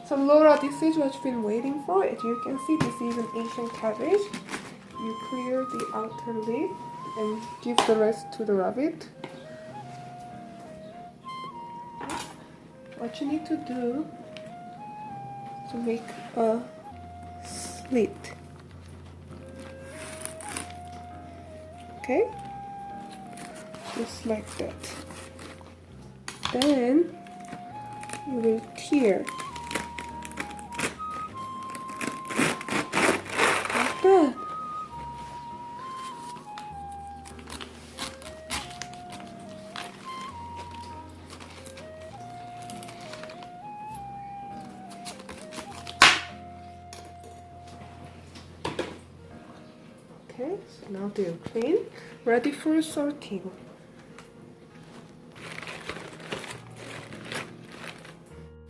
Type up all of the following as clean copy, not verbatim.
So Laura, this is what you've been waiting for. As you can see, this is an Asian cabbage. You clear the outer leaf and give the rest to the rabbit. What you need to do to make a slit. Okay? Just like that. Then you will tear. Like that. Okay, so now they're clean, ready for sorting.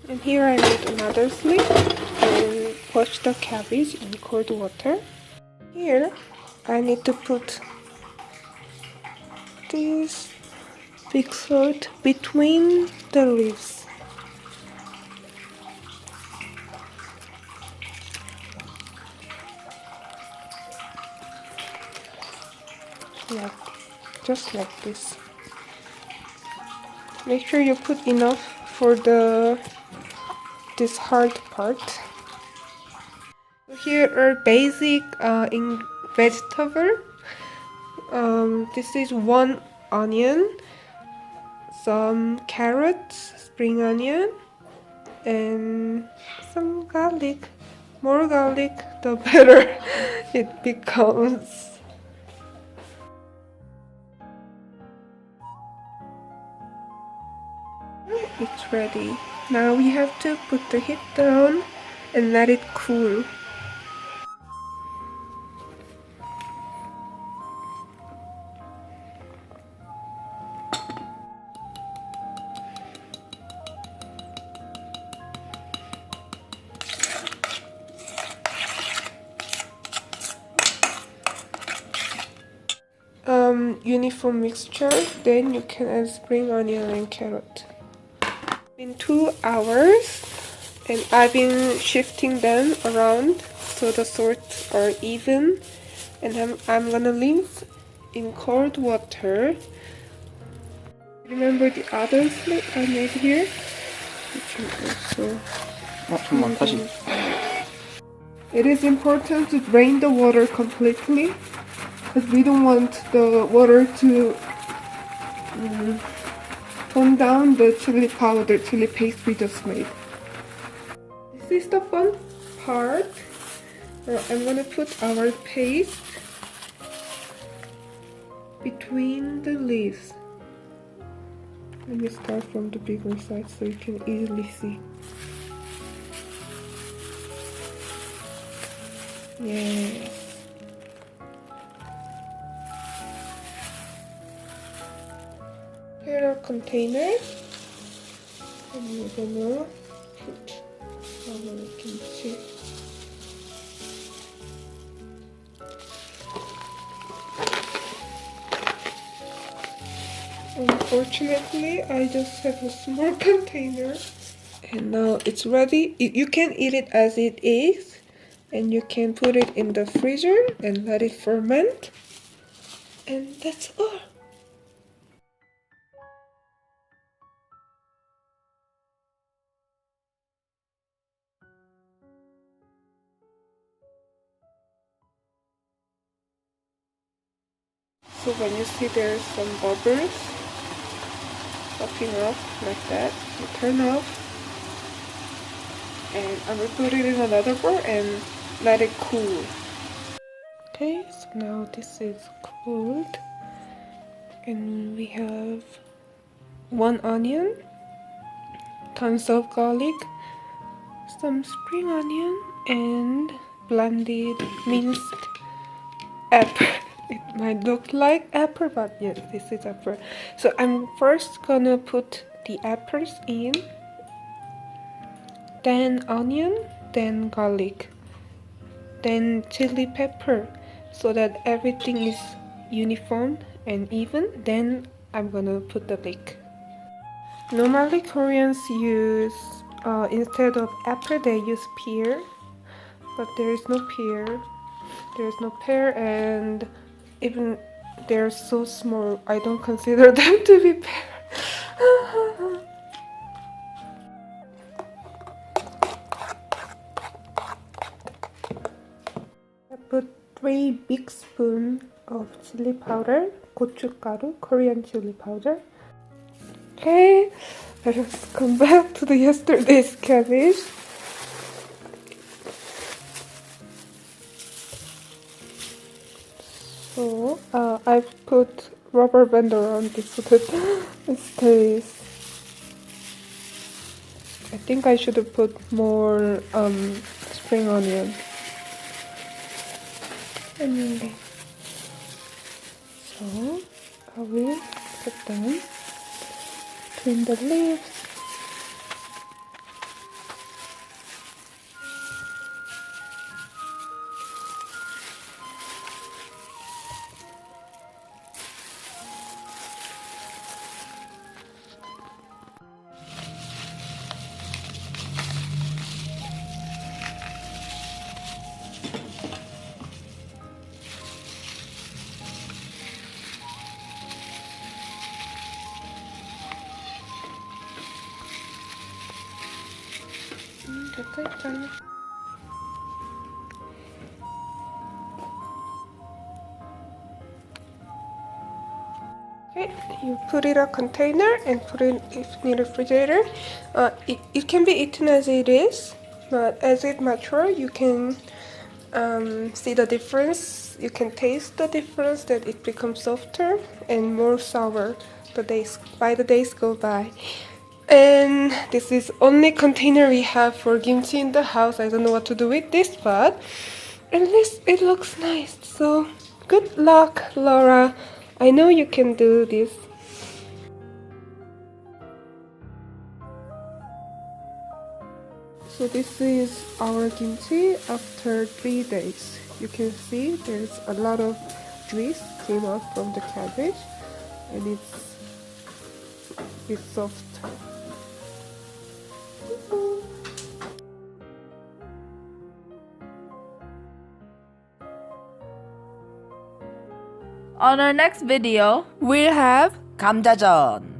And here I made another slit and wash the cabbage in cold water. Here I need to put this big salt between the leaves. Yeah, just like this. Make sure you put enough for this hard part. Here are basic in vegetable. This is 1 onion, some carrots, spring onion, and some garlic. More garlic, the better it becomes. It's ready. Now we have to put the heat down and let it cool. Uniform mixture, then you can add spring onion and carrot. In 2 hours, and I've been shifting them around so the sorts are even, and I'm gonna leave in cold water. Remember the other slit I made here? You can also It is important to drain the water completely, because we don't want the water to tone down the chili powder, chili paste we just made. This is the fun part. Now I'm gonna put our paste between the leaves. Let me start from the bigger side so you can easily see. Yes. Here are containers, and we're gonna put our kimchi. Unfortunately, I just have a small container. And now it's ready. You can eat it as it is, and you can put it in the freezer and let it ferment. And that's all. So when you see there's some bubbles popping up like that, you turn off, and I will put it in another bowl and let it cool. Okay, so now this is cooled, and we have 1 onion, tons of garlic, some spring onion, and blended minced apple. It might look like apple, but yes, this is apple. So I'm first gonna put the apples in, then onion, then garlic, then chili pepper, so that everything is uniform and even. Then I'm gonna put the leek. Normally Koreans use instead of apple they use pear, but there is no pear. There is no pear, and even they're so small, I don't consider them to be pear. I put 3 big spoons of chili powder, 고춧가루, Korean chili powder. Okay, let's come back to the yesterday's cabbage. So I've put rubber band around this so that it stays. I think I should have put more spring onion. Anyway, so I will put them between the leaves. 됐다 있잖아. Okay, you put it in a container and put it in the refrigerator. It can be eaten as it is, but as it matures, you can see the difference. You can taste the difference that it becomes softer and more sour by the days go by. And this is only container we have for kimchi in the house. I don't know what to do with this, but at least it looks nice. So good luck, Laura. I know you can do this. So this is our kimchi after 3 days. You can see there's a lot of juice came out from the cabbage, and it's soft. On our next video, we'll have 감자전.